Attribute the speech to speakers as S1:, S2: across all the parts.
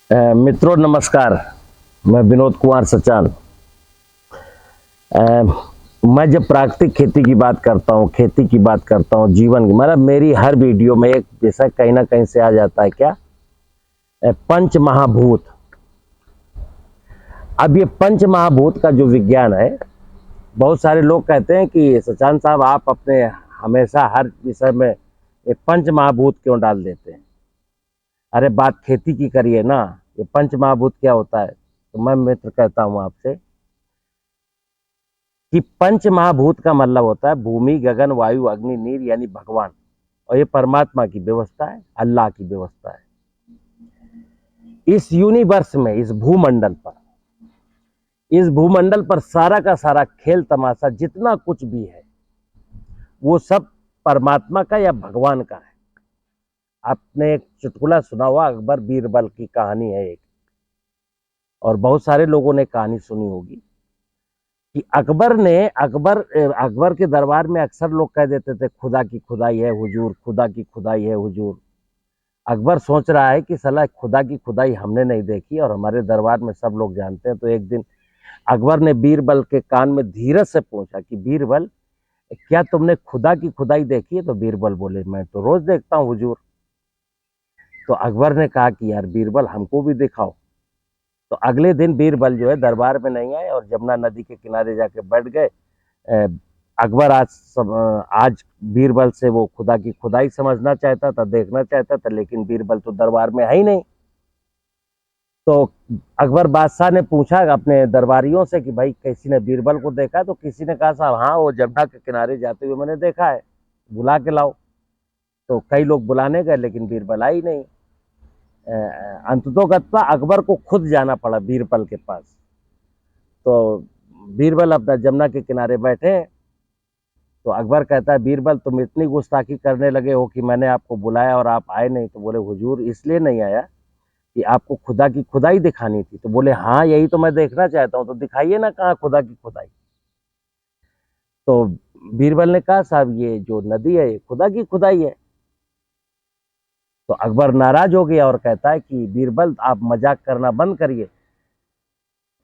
S1: मित्रों नमस्कार। मैं विनोद कुमार सचान। मैं जब प्राकृतिक खेती की बात करता हूँ, खेती की बात करता हूँ, जीवन की, मतलब मेरी हर वीडियो में एक विषय कहीं ना कहीं से आ जाता है। क्या? पंच महाभूत। अब ये पंच महाभूत का जो विज्ञान है, बहुत सारे लोग कहते हैं कि सचान साहब आप अपने हमेशा हर विषय में ये पंच महाभूत क्यों डाल देते हैं? अरे बात खेती की करिए ना। ये पंच महाभूत क्या होता है? तो मैं मित्र कहता हूँ आपसे कि पंच महाभूत का मतलब होता है भूमि, गगन, वायु, अग्नि, नीर, यानी भगवान। और ये परमात्मा की व्यवस्था है, अल्लाह की व्यवस्था है। इस यूनिवर्स में, इस भूमंडल पर सारा का सारा खेल तमाशा जितना कुछ भी है वो सब परमात्मा का या भगवान का है। आपने एक चुटकुला सुना हुआ, अकबर बीरबल की कहानी है एक, और बहुत सारे लोगों ने कहानी सुनी होगी कि अकबर के दरबार में अक्सर लोग कह देते थे खुदा की खुदाई है हुजूर, खुदा की खुदाई है हुजूर। अकबर सोच रहा है कि साला खुदा की खुदाई हमने नहीं देखी और हमारे दरबार में सब लोग जानते हैं। तो एक दिन अकबर ने बीरबल के कान में धीरज से पूछा कि बीरबल, क्या तुमने खुदा की खुदाई देखी है? तो बीरबल बोले, मैं तो रोज देखता हूँ हुजूर। तो अकबर ने कहा कि यार बीरबल, हमको भी दिखाओ। तो अगले दिन बीरबल जो है दरबार में नहीं आए और जमुना नदी के किनारे जाके बैठ गए। अकबर आज बीरबल से वो खुदा की खुदाई समझना चाहता था, देखना चाहता था, लेकिन बीरबल तो दरबार में है ही नहीं। तो अकबर बादशाह ने पूछा अपने दरबारियों से कि भाई किसी ने बीरबल को देखा? तो किसी ने कहा साहब हाँ, वो जमुना के किनारे जाते हुए मैंने देखा है, बुला के लाओ। तो कई लोग बुलाने गए लेकिन बीरबल आई नहीं। अंततोगत्वा अकबर को खुद जाना पड़ा बीरबल के पास। तो बीरबल अपना जमुना के किनारे बैठे। तो अकबर कहता है बीरबल, तुम इतनी गुस्ताखी करने लगे हो कि मैंने आपको बुलाया और आप आए नहीं। तो बोले हुजूर, इसलिए नहीं आया कि आपको खुदा की खुदाई दिखानी थी। तो बोले हाँ, यही तो मैं देखना चाहता हूँ, तो दिखाइए ना कहाँ खुदा की खुदाई। तो बीरबल ने कहा साहब ये जो नदी है ये खुदा की खुदाई है। तो अकबर नाराज हो गया और कहता है कि बीरबल आप मजाक करना बंद करिए,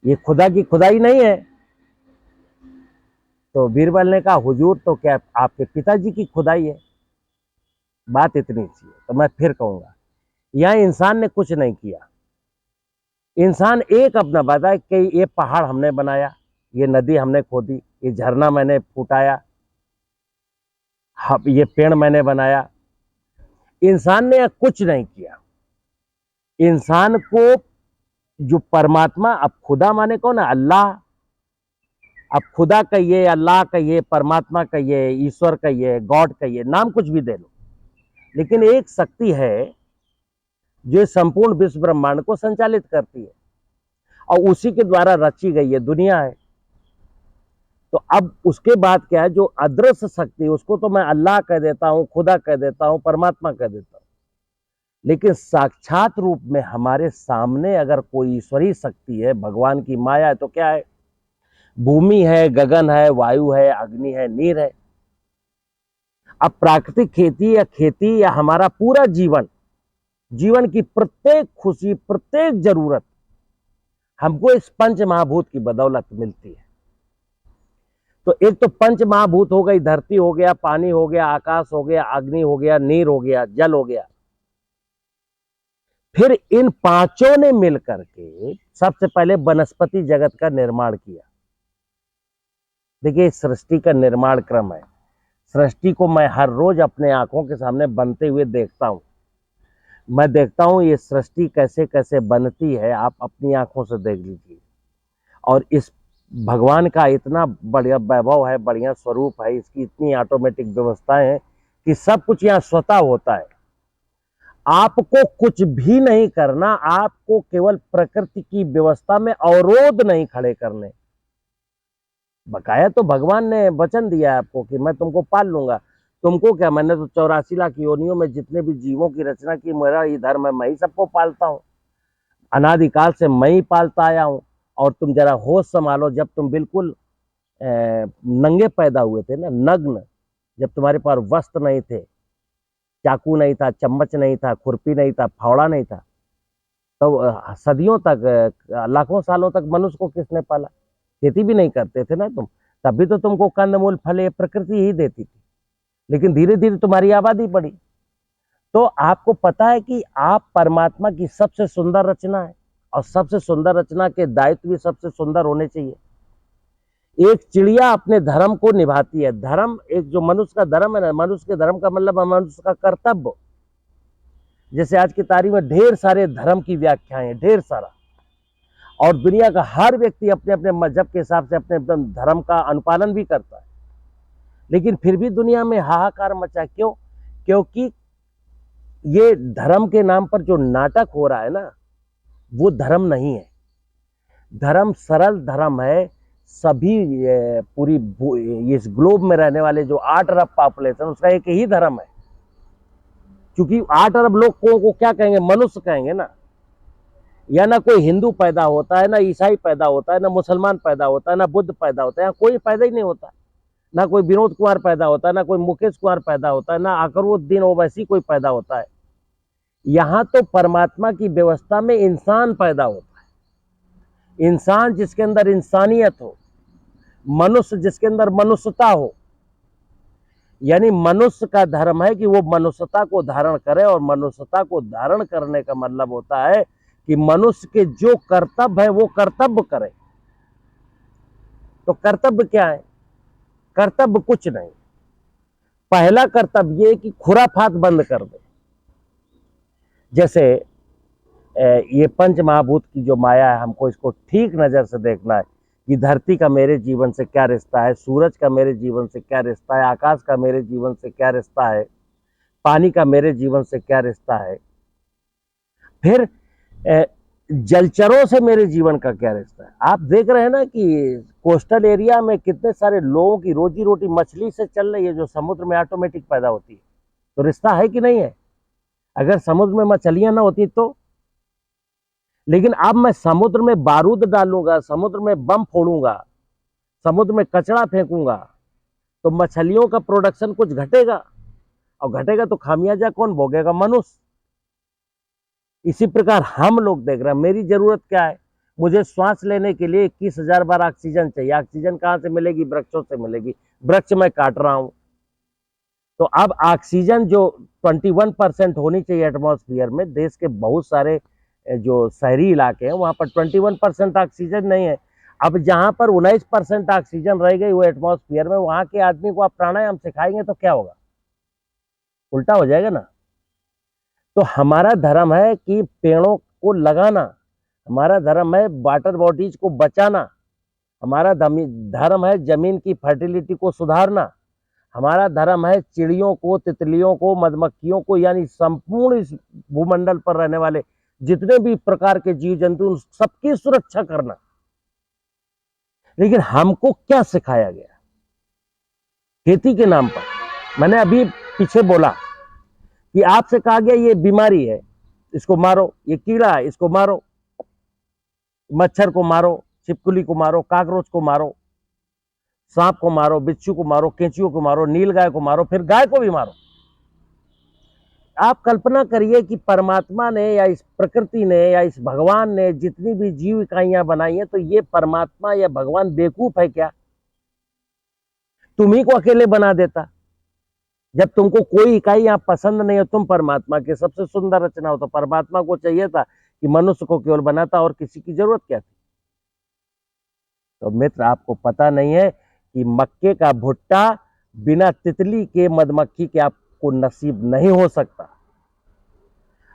S1: ये खुदा की खुदाई नहीं है। तो बीरबल ने कहा हुजूर, तो क्या आपके पिताजी की खुदाई है? बात इतनी सी है। तो मैं फिर कहूंगा, यहाँ इंसान ने कुछ नहीं किया। इंसान एक अपना बताए कि ये पहाड़ हमने बनाया, ये नदी हमने खोदी, ये झरना मैंने फूटाया, ये पेड़ मैंने बनाया। इंसान ने कुछ नहीं किया। इंसान को जो परमात्मा, अब खुदा माने कौन है? अल्लाह। अब खुदा कहिए, अल्लाह कहिए, परमात्मा कहिए, ईश्वर कहिए, गॉड कहिए, नाम कुछ भी दे लो, लेकिन एक शक्ति है जो संपूर्ण विश्व ब्रह्मांड को संचालित करती है और उसी के द्वारा रची गई ये दुनिया है। तो अब उसके बाद क्या है, जो अदृश्य शक्ति उसको तो मैं अल्लाह कह देता हूं, खुदा कह देता हूं, परमात्मा कह देता हूं, लेकिन साक्षात रूप में हमारे सामने अगर कोई ईश्वरीय शक्ति है, भगवान की माया है, तो क्या है? भूमि है, गगन है, वायु है, अग्नि है, नीर है। अब प्राकृतिक खेती या हमारा पूरा जीवन, जीवन की प्रत्येक खुशी, प्रत्येक जरूरत हमको इस पंच महाभूत की बदौलत मिलती है। तो एक तो पंच महाभूत हो गई, धरती हो गया, पानी हो गया, आकाश हो गया, अग्नि हो गया, नीर हो गया, जल हो गया। फिर इन पांचों ने मिलकर के सबसे पहले वनस्पति जगत का निर्माण किया। देखिए सृष्टि का निर्माण क्रम है। सृष्टि को मैं हर रोज अपने आंखों के सामने बनते हुए देखता हूं। मैं देखता हूं ये सृष्टि कैसे कैसे बनती है, आप अपनी आंखों से देख लीजिए। और इस भगवान का इतना बढ़िया वैभव है, बढ़िया स्वरूप है, इसकी इतनी ऑटोमेटिक व्यवस्थाएं हैं कि सब कुछ यहाँ स्वतः होता है। आपको कुछ भी नहीं करना, आपको केवल प्रकृति की व्यवस्था में अवरोध नहीं खड़े करने। बकाया तो भगवान ने वचन दिया है आपको कि मैं तुमको पाल लूंगा। तुमको क्या, मैंने तो 84 लाख योनियों में जितने भी जीवों की रचना की, मेरा ही धर्म है, मैं ही सबको पालता हूँ। अनादिकाल से मैं ही पालता आया हूँ। और तुम जरा होश संभालो, जब तुम बिल्कुल नंगे पैदा हुए थे ना, नग्न, जब तुम्हारे पास वस्त्र नहीं थे, चाकू नहीं था, चम्मच नहीं था, खुरपी नहीं था, फावड़ा नहीं था, तो सदियों तक, लाखों सालों तक मनुष्य को किसने पाला? खेती भी नहीं करते थे ना तुम, तभी तो तुमको कंदमूल फल ये प्रकृति ही देती थी। लेकिन धीरे धीरे तुम्हारी आबादी बढ़ी। तो आपको पता है कि आप परमात्मा की सबसे सुंदर रचना है, और सबसे सुंदर रचना के दायित्व भी सबसे सुंदर होने चाहिए। एक चिड़िया अपने धर्म को निभाती है। धर्म, एक जो मनुष्य का धर्म है ना, मनुष्य के धर्म का मतलब है मनुष्य का कर्तव्य। जैसे आज की तारीख में ढेर सारे धर्म की व्याख्याएं हैं, ढेर सारा, और दुनिया का हर व्यक्ति अपने अपने मजहब के हिसाब से अपने अपने धर्म का अनुपालन भी करता है। लेकिन फिर भी दुनिया में हाहाकार मचा, क्यों? क्योंकि ये धर्म के नाम पर जो नाटक हो रहा है ना, वो धर्म नहीं है। धर्म सरल धर्म है। सभी पूरी इस ग्लोब में रहने वाले जो 8 अरब पॉपुलेशन, उसका एक ही धर्म है। क्योंकि 8 अरब लोग को क्या कहेंगे? मनुष्य कहेंगे ना। या ना कोई हिंदू पैदा होता है, ना ईसाई पैदा होता है, ना मुसलमान पैदा होता है, ना बुद्ध पैदा होता है, कोई पैदा ही नहीं होता। ना कोई विनोद कुमार पैदा होता है, ना कोई मुकेश कुमार पैदा होता है, ना अकरुद्दीन ओवैसी कोई पैदा होता है। यहाँ तो परमात्मा की व्यवस्था में इंसान पैदा होता है। इंसान जिसके अंदर इंसानियत हो, मनुष्य जिसके अंदर मनुष्यता हो। यानी मनुष्य का धर्म है कि वो मनुष्यता को धारण करे, और मनुष्यता को धारण करने का मतलब होता है कि मनुष्य के जो कर्तव्य है वो कर्तव्य करे। तो कर्तव्य क्या है? कर्तव्य कुछ नहीं। पहला कर्तव्य ये कि खुराफात बंद कर दे। जैसे ये पंच महाभूत की जो माया है, हमको इसको ठीक नजर से देखना है कि धरती का मेरे जीवन से क्या रिश्ता है, सूरज का मेरे जीवन से क्या रिश्ता है, आकाश का मेरे जीवन से क्या रिश्ता है, पानी का मेरे जीवन से क्या रिश्ता है, फिर जलचरों से मेरे जीवन का क्या रिश्ता है। आप देख रहे हैं ना कि कोस्टल एरिया में कितने सारे लोगों की रोजी रोटी मछली से चल रही है, जो समुद्र में ऑटोमेटिक पैदा होती है। तो रिश्ता है कि नहीं है? अगर समुद्र में मछलियां ना होती तो। लेकिन अब मैं समुद्र में बारूद डालूंगा, समुद्र में बम फोड़ूंगा, समुद्र में कचरा फेंकूंगा, तो मछलियों का प्रोडक्शन कुछ घटेगा, और घटेगा तो खामियाजा कौन भोगेगा? मनुष्य। इसी प्रकार हम लोग देख रहे हैं, मेरी जरूरत क्या है? मुझे श्वास लेने के लिए 21,000 बार ऑक्सीजन चाहिए। ऑक्सीजन कहां से मिलेगी? वृक्षों से मिलेगी। वृक्ष मैं काट रहा हूं। तो अब ऑक्सीजन जो 21% होनी चाहिए एटमॉस्फेयर में, देश के बहुत सारे जो शहरी इलाके हैं वहां पर 21% ऑक्सीजन नहीं है। अब जहां पर 19% ऑक्सीजन रह गई वो एटमॉस्फेयर में, वहां के आदमी को आप प्राणायाम सिखाएंगे तो क्या होगा? उल्टा हो जाएगा ना। तो हमारा धर्म है कि पेड़ों को लगाना, हमारा धर्म है वाटर बॉडीज को बचाना, हमारा धर्म है जमीन की फर्टिलिटी को सुधारना, हमारा धर्म है चिड़ियों को, तितलियों को, मधुमक्खियों को, यानी संपूर्ण इस भूमंडल पर रहने वाले जितने भी प्रकार के जीव जंतु, उन सबकी सुरक्षा करना। लेकिन हमको क्या सिखाया गया? खेती के नाम पर। मैंने अभी पीछे बोला कि आपसे कहा गया ये बीमारी है, इसको मारो, ये कीड़ा है, इसको मारो, मच्छर को मारो, छिपकली को मारो, काकरोच को मारो, सांप को मारो, बिच्छू को मारो, केंचुओं को मारो, नीलगाय को मारो, फिर गाय को भी मारो। आप कल्पना करिए कि परमात्मा ने या इस प्रकृति ने या इस भगवान ने जितनी भी जीव इकाइयां बनाई हैं, तो ये परमात्मा या भगवान बेवकूफ है क्या? तुम्ही को अकेले बना देता। जब तुमको कोई इकाई यहाँ पसंद नहीं है, तुम परमात्मा के सबसे सुंदर रचना हो, तो परमात्मा को चाहिए था कि मनुष्य को केवल बनाता, और किसी की जरूरत क्या थी? तो मित्र, आपको पता नहीं है कि मक्के का भुट्टा बिना तितली के, मधुमक्खी के आपको नसीब नहीं हो सकता।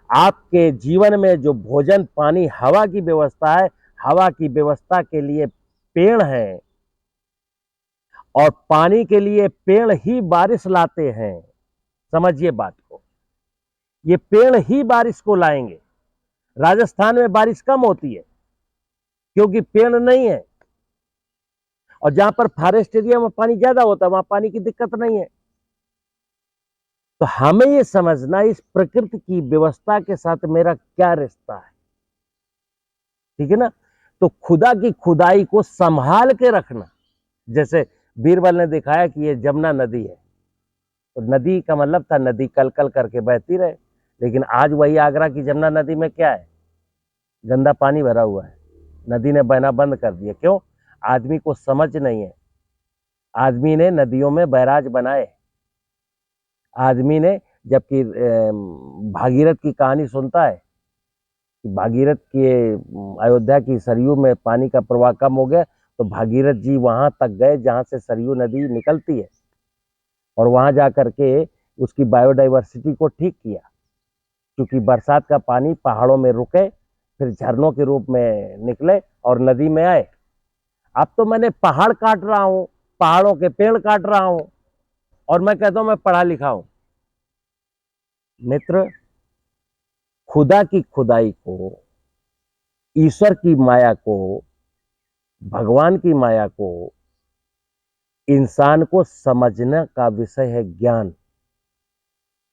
S1: आपके जीवन में जो भोजन, पानी, हवा की व्यवस्था है, हवा की व्यवस्था के लिए पेड़ है, और पानी के लिए पेड़ ही बारिश लाते हैं। समझिए बात को, ये पेड़ ही बारिश को लाएंगे। राजस्थान में बारिश कम होती है क्योंकि पेड़ नहीं है, और जहां पर फॉरेस्ट एरिया में पानी ज्यादा होता है वहां पानी की दिक्कत नहीं है। तो हमें ये समझना, इस प्रकृति की व्यवस्था के साथ मेरा क्या रिश्ता है, ठीक है ना। तो खुदा की खुदाई को संभाल के रखना। जैसे बीरबल ने दिखाया कि ये जमुना नदी है, तो नदी का मतलब था नदी कल कल करके बहती रहे। लेकिन आज वही आगरा की जमुना नदी में क्या है? गंदा पानी भरा हुआ है, नदी ने बहना बंद कर दिया। क्यों? आदमी को समझ नहीं है। आदमी ने नदियों में बैराज बनाए। आदमी ने, जबकि भागीरथ की कहानी सुनता है कि भागीरथ के अयोध्या की सरयू में पानी का प्रवाह कम हो गया, तो भागीरथ जी वहां तक गए जहां से सरयू नदी निकलती है, और वहां जाकर के उसकी बायोडाइवर्सिटी को ठीक किया। क्योंकि बरसात का पानी पहाड़ों में रुके, फिर झरनों के रूप में निकले और नदी में आए। अब तो मैंने पहाड़ काट रहा हूं, पहाड़ों के पेड़ काट रहा हूं, और मैं कहता हूं मैं पढ़ा लिखा हूं। मित्र, खुदा की खुदाई को, ईश्वर की माया को, भगवान की माया को इंसान को समझने का विषय है ज्ञान।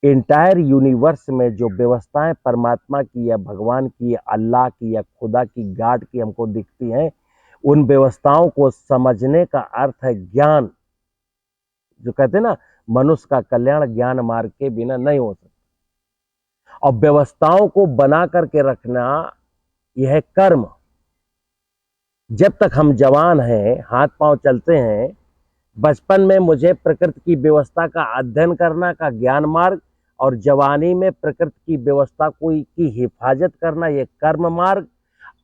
S1: इंटायर यूनिवर्स में जो व्यवस्थाएं परमात्मा की या भगवान की या अल्लाह की या खुदा की, गॉड की हमको दिखती हैं, उन व्यवस्थाओं को समझने का अर्थ है ज्ञान। जो कहते हैं ना, मनुष्य का कल्याण ज्ञान मार्ग के बिना नहीं हो सकता। और व्यवस्थाओं को बना करके रखना यह है कर्म। जब तक हम जवान हैं, हाथ पांव चलते हैं, बचपन में मुझे प्रकृति की व्यवस्था का अध्ययन करना का ज्ञान मार्ग, और जवानी में प्रकृति की व्यवस्था की हिफाजत करना यह कर्म मार्ग,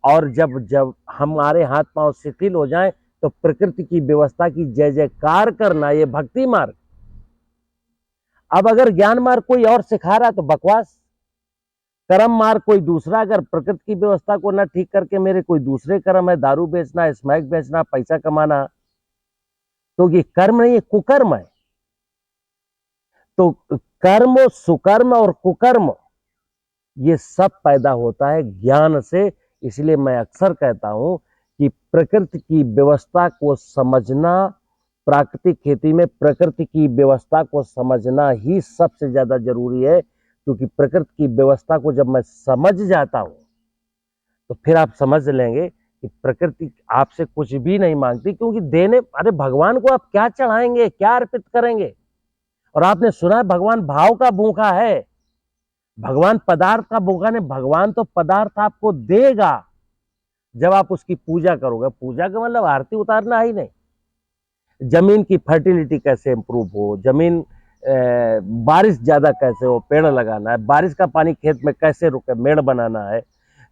S1: और जब जब हमारे हाथ पांव शिथिल हो जाएं तो प्रकृति की व्यवस्था की जय जयकार करना यह भक्ति मार्ग। अब अगर ज्ञान मार्ग कोई और सिखा रहा तो बकवास, कर्म मार्ग कोई दूसरा, अगर प्रकृति की व्यवस्था को न ठीक करके मेरे कोई दूसरे कर्म है, दारू बेचना, स्मैक बेचना, पैसा कमाना, तो ये कर्म नहीं, ये कुकर्म है। तो कर्म, सुकर्म और कुकर्म ये सब पैदा होता है ज्ञान से। इसलिए मैं अक्सर कहता हूं कि प्रकृति की व्यवस्था को समझना, प्राकृतिक खेती में प्रकृति की व्यवस्था को समझना ही सबसे ज्यादा जरूरी है। क्योंकि प्रकृति की व्यवस्था को जब मैं समझ जाता हूं तो फिर आप समझ लेंगे कि प्रकृति आपसे कुछ भी नहीं मांगती। क्योंकि देने, अरे भगवान को आप क्या चढ़ाएंगे, क्या अर्पित करेंगे? और आपने सुना है भगवान भाव का भूखा है, भगवान पदार्थ का भूखा नहीं। भगवान तो पदार्थ आपको देगा जब आप उसकी पूजा करोगे। पूजा का मतलब आरती उतारना ही नहीं। जमीन की फर्टिलिटी कैसे इंप्रूव हो, जमीन बारिश ज्यादा कैसे हो, पेड़ लगाना है, बारिश का पानी खेत में कैसे रुके, मेड़ बनाना है,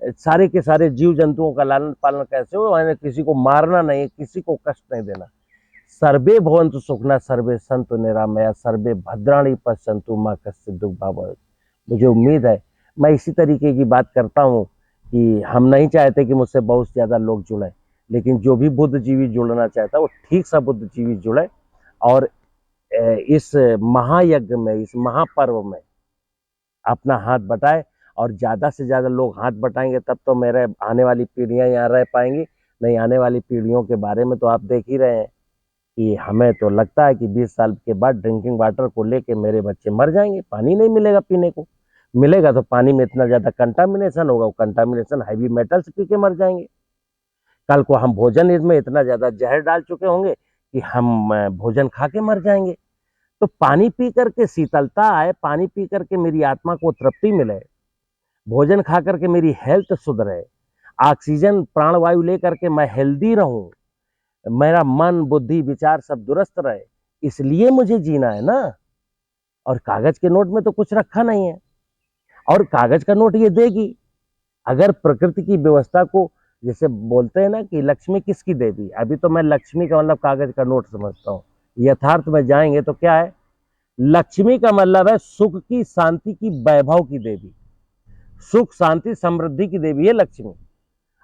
S1: सारे के सारे जीव जंतुओं का लालन पालन कैसे हो, यानी किसी को मारना नहीं, किसी को कष्ट नहीं देना। सर्वे भवन्तु सुखिनः, सर्वे सन्तु निरामया, सर्वे भद्राणि पश्यन्तु मा कश्चित् दुःखं भाग्। मुझे उम्मीद है मैं इसी तरीके की बात करता हूँ कि हम नहीं चाहते कि मुझसे बहुत ज़्यादा लोग जुड़े, लेकिन जो भी बुद्धिजीवी जुड़ना चाहता है वो ठीक सा बुद्धिजीवी जुड़े, और इस महायज्ञ में, इस महापर्व में अपना हाथ बटाए। और ज़्यादा से ज़्यादा लोग हाथ बटाएंगे तब तो मेरे आने वाली पीढ़ियाँ यहाँ रह पाएंगी। नहीं, आने वाली पीढ़ियों के बारे में तो आप देख ही रहे हैं कि हमें तो लगता है कि 20 साल के बाद ड्रिंकिंग वाटर को लेके मेरे बच्चे मर जाएंगे। पानी नहीं मिलेगा पीने को, मिलेगा तो पानी में इतना ज़्यादा कंटामिनेशन होगा, वो कंटामिनेशन हैवी मेटल्स पी के मर जाएंगे। कल को हम भोजन इसमें इतना ज़्यादा जहर डाल चुके होंगे कि हम भोजन खा के मर जाएंगे। तो पानी पी करके शीतलता आए, पानी पी करके मेरी आत्मा को तृप्ति मिले, भोजन खा करके मेरी हेल्थ सुधरे, ऑक्सीजन प्राणवायु लेकर के मैं हेल्दी रहूं, मेरा मन बुद्धि विचार सब दुरुस्त रहे, इसलिए मुझे जीना है ना। और कागज के नोट में तो कुछ रखा नहीं है, और कागज का नोट ये देगी। अगर प्रकृति की व्यवस्था को, जैसे बोलते हैं ना कि लक्ष्मी किसकी देवी, अभी तो मैं लक्ष्मी का मतलब कागज का नोट समझता हूँ। यथार्थ में जाएंगे तो क्या है, लक्ष्मी का मतलब है सुख की, शांति की, वैभव की देवी। सुख शांति समृद्धि की देवी है लक्ष्मी।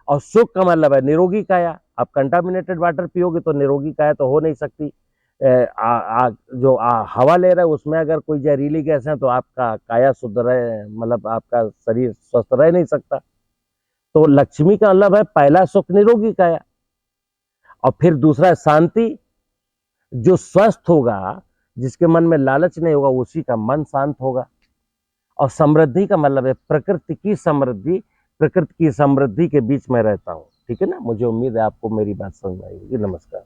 S1: और सुख का मतलब है निरोगी काया। आप कंटामिनेटेड वाटर पियोगे तो निरोगी काया तो हो नहीं सकती। हवा ले रहा है उसमें अगर कोई जहरीली गैस है तो आपका काया शुद्ध रहे, मतलब आपका शरीर स्वस्थ रह नहीं सकता। तो लक्ष्मी का मतलब है पहला सुख निरोगी काया, और फिर दूसरा शांति। जो स्वस्थ होगा, जिसके मन में लालच नहीं होगा, उसी का मन शांत होगा। और समृद्धि का मतलब है प्रकृति की समृद्धि। प्रकृति की समृद्धि के बीच में रहता हूँ, ठीक है ना। मुझे उम्मीद है आपको मेरी बात समझ आएगी। नमस्कार।